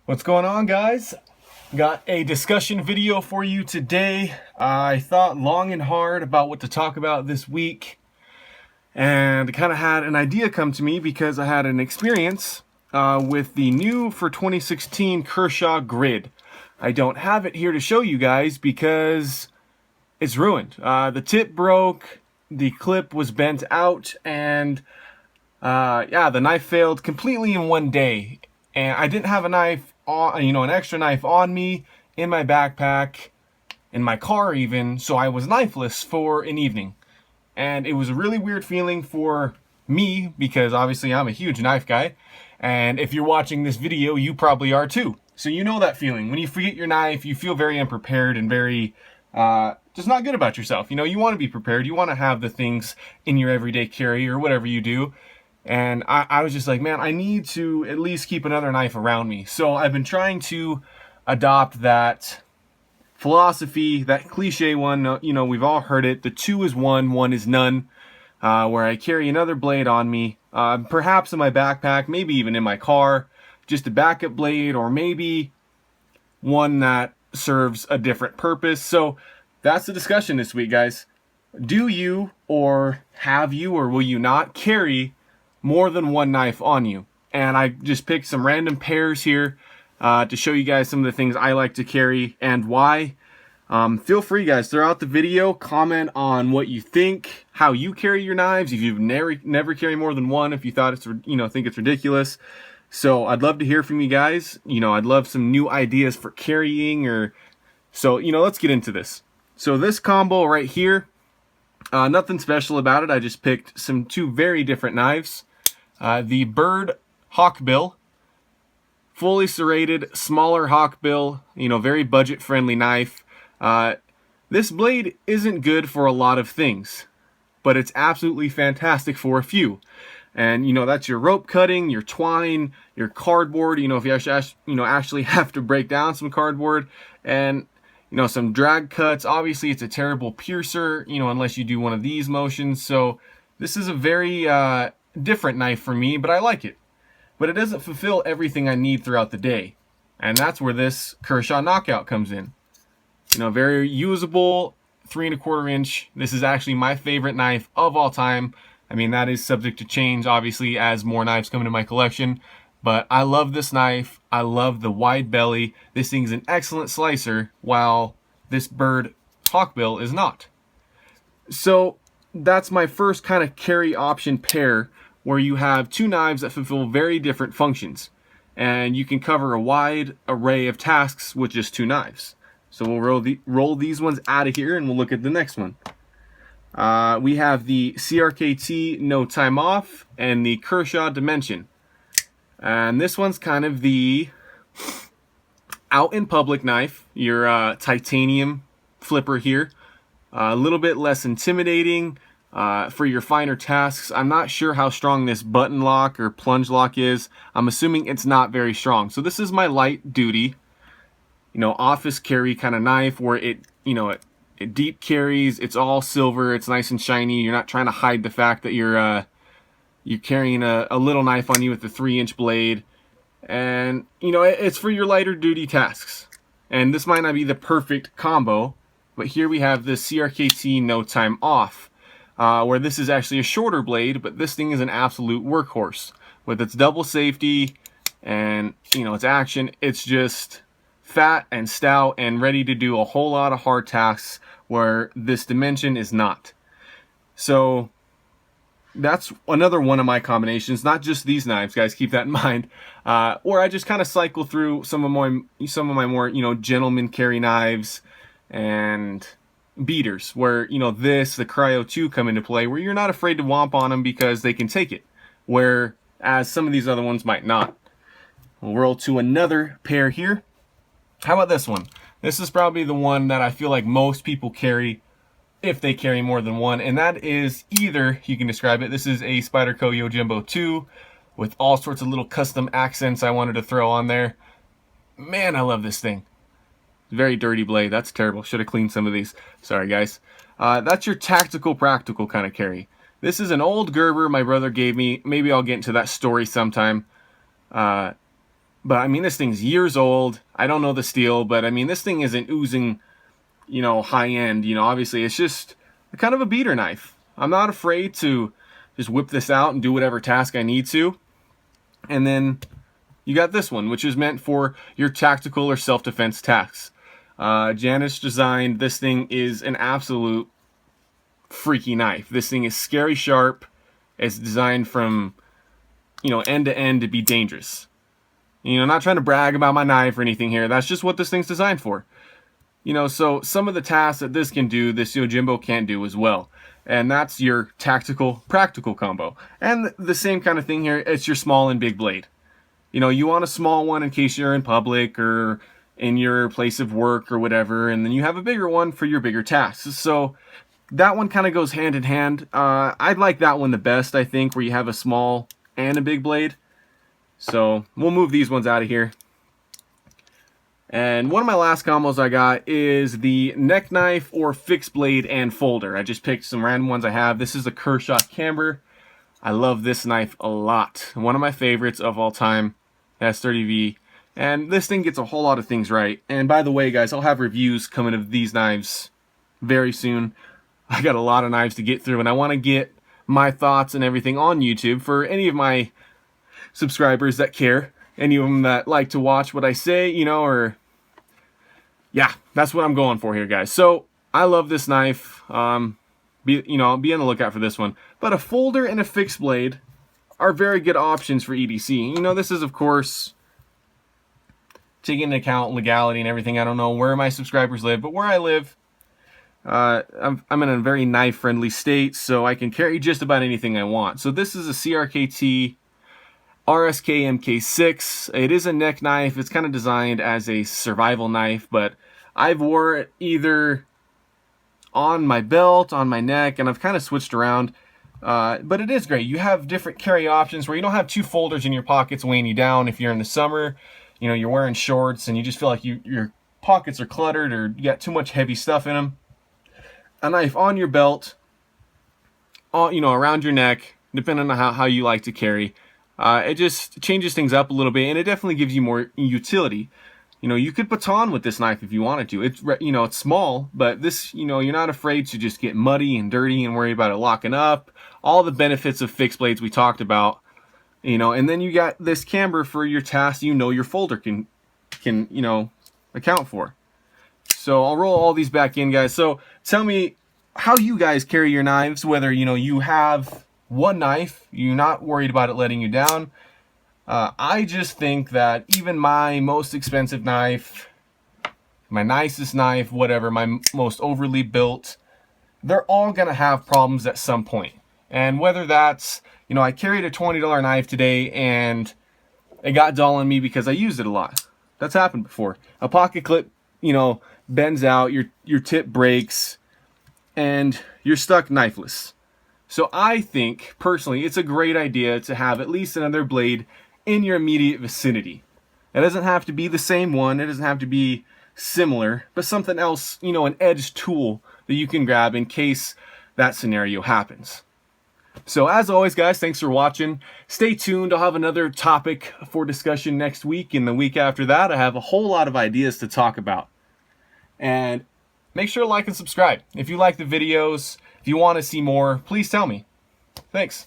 What's going on, guys? Got a discussion video for you today. I thought long and hard about what to talk about this week, and kind of had an idea come to me because I had an experience with the new for 2016 Kershaw grid. I don't have it here to show you guys because it's ruined. The tip broke, the clip was bent out, and yeah, the knife failed completely in one day. And I didn't have a knife on, an extra knife on me, in my backpack, in my car even, so I was knifeless for an evening. And it was a really weird feeling for me, because obviously I'm a huge knife guy. And if you're watching this video, you probably are too. So you know that feeling. When you forget your knife, you feel very unprepared and very, just not good about yourself. You know, you want to be prepared. You want to have the things in your everyday carry or whatever you do. And I was just like, man, I need to at least keep another knife around me. So I've been trying to adopt that philosophy, that cliche one, you know, we've all heard it, the 2 is 1, 1 is none, where I carry another blade on me, perhaps in my backpack, maybe even in my car, just a backup blade, or maybe one that serves a different purpose. So that's the discussion this week, guys. Do you, or have you, or will you not carry more than one knife on you? And I just picked some random pairs here to show you guys some of the things I like to carry and why. Feel free, guys, throughout the video, comment on what you think, how you carry your knives, if you've never carry more than one, if you thought it's, think it's ridiculous. So I'd love to hear from you guys. I'd love some new ideas for carrying, so let's get into this. So this combo right here, nothing special about it. I just picked two very different knives. The Bird Hawkbill, fully serrated, smaller Hawkbill, very budget-friendly knife. This blade isn't good for a lot of things, but it's absolutely fantastic for a few. And, that's your rope cutting, your twine, your cardboard, if you actually have to break down some cardboard, and, some drag cuts. Obviously, it's a terrible piercer, unless you do one of these motions. So this is a very different knife for me, but I like it. But it doesn't fulfill everything I need throughout the day. And that's where this Kershaw Knockout comes in. Very usable, 3 1/4 inch. This is actually my favorite knife of all time. I mean, that is subject to change, obviously, as more knives come into my collection. But I love this knife. I love the wide belly. This thing's an excellent slicer, while this Bird Hawkbill is not. So that's my first kind of carry option pair, where you have two knives that fulfill very different functions. And you can cover a wide array of tasks with just two knives. So we'll roll these ones out of here, and we'll look at the next one. We have the CRKT No Time Off and the Kershaw Dimension. And this one's kind of the out in public knife, your titanium flipper here. A little bit less intimidating for your finer tasks. I'm not sure how strong this button lock or plunge lock is. I'm assuming it's not very strong. So this is my light duty, office carry kind of knife, where it deep carries. It's all silver. It's nice and shiny. You're not trying to hide the fact that you're carrying a little knife on you with a 3-inch blade. And, it's for your lighter duty tasks. And this might not be the perfect combo, but here we have the CRKT No Time Off, where this is actually a shorter blade, but this thing is an absolute workhorse. With its double safety and, its action, it's just fat and stout and ready to do a whole lot of hard tasks, where this Dimension is not. So that's another one of my combinations, not just these knives, guys, keep that in mind. Or I just kind of cycle through some of my more, gentleman carry knives and beaters, where, the Cryo 2 come into play, where you're not afraid to whomp on them because they can take it, whereas some of these other ones might not. We'll roll to another pair here. How about this one? This is probably the one that I feel like most people carry, if they carry more than one, and that is either, you can describe it, this is a Spyderco Yojimbo 2 with all sorts of little custom accents I wanted to throw on there. Man, I love this thing. Very dirty blade. That's terrible. Should have cleaned some of these. Sorry, guys. That's your tactical, practical kind of carry. This is an old Gerber my brother gave me. Maybe I'll get into that story sometime. But I mean, this thing's years old. I don't know the steel, but I mean, this thing isn't oozing, you know, high end. You know, obviously it's just kind of a beater knife. I'm not afraid to just whip this out and do whatever task I need to. And then you got this one, which is meant for your tactical or self-defense tasks. Janice designed this thing is an absolute freaky knife. This thing is scary sharp. It's designed from, you know, end to end to be dangerous. You know, not trying to brag about my knife or anything here. That's just what this thing's designed for. You know, so some of the tasks that this can do, this Yojimbo can't do as well. And that's your tactical, practical combo. And the same kind of thing here, it's your small and big blade. You know, you want a small one in case you're in public or in your place of work or whatever, and then you have a bigger one for your bigger tasks. So that one kind of goes hand in hand. I'd like that one the best, I think, where you have a small and a big blade. So we'll move these ones out of here. And one of my last combos I got is the neck knife or fixed blade and folder. I just picked some random ones I have. This is the Kershaw Camber. I love this knife a lot. One of my favorites of all time, S30V. And this thing gets a whole lot of things right. And by the way, guys, I'll have reviews coming of these knives very soon. I got a lot of knives to get through, and I want to get my thoughts and everything on YouTube for any of my subscribers that care, any of them that like to watch what I say, you know, or yeah, that's what I'm going for here, guys. So I love this knife. Be on the lookout for this one. But a folder and a fixed blade are very good options for EDC. You know, this is of course taking into account legality and everything. I don't know where my subscribers live, but where I live, I'm in a very knife-friendly state, so I can carry just about anything I want. So this is a CRKT RSK MK6. It is a neck knife. It's kind of designed as a survival knife, but I've wore it either on my belt, on my neck, and I've kind of switched around. But it is great. You have different carry options where you don't have two folders in your pockets weighing you down if you're in the summer. You know, you're wearing shorts and you just feel like your pockets are cluttered or you got too much heavy stuff in them. A knife on your belt, around your neck, depending on how you like to carry. It just changes things up a little bit, and it definitely gives you more utility. You know, you could baton with this knife if you wanted to. It's small, but this, you're not afraid to just get muddy and dirty and worry about it locking up. All the benefits of fixed blades we talked about, and then you got this camber for your tasks your folder can account for. So I'll roll all these back in, guys. So tell me how you guys carry your knives, whether, you have one knife, you're not worried about it letting you down. I just think that even my most expensive knife, my nicest knife, whatever, my most overly built, they're all going to have problems at some point. And whether that's, I carried a $20 knife today and it got dull on me because I used it a lot. That's happened before. A pocket clip, bends out, your tip breaks, and you're stuck knifeless. So I think, personally, it's a great idea to have at least another blade in your immediate vicinity. It doesn't have to be the same one, it doesn't have to be similar, but something else, an edge tool that you can grab in case that scenario happens. So as always, guys, thanks for watching. Stay tuned. I'll have another topic for discussion next week, and the week after that I have a whole lot of ideas to talk about. And make sure to like and subscribe. If you like the videos, if you want to see more, please tell me. Thanks.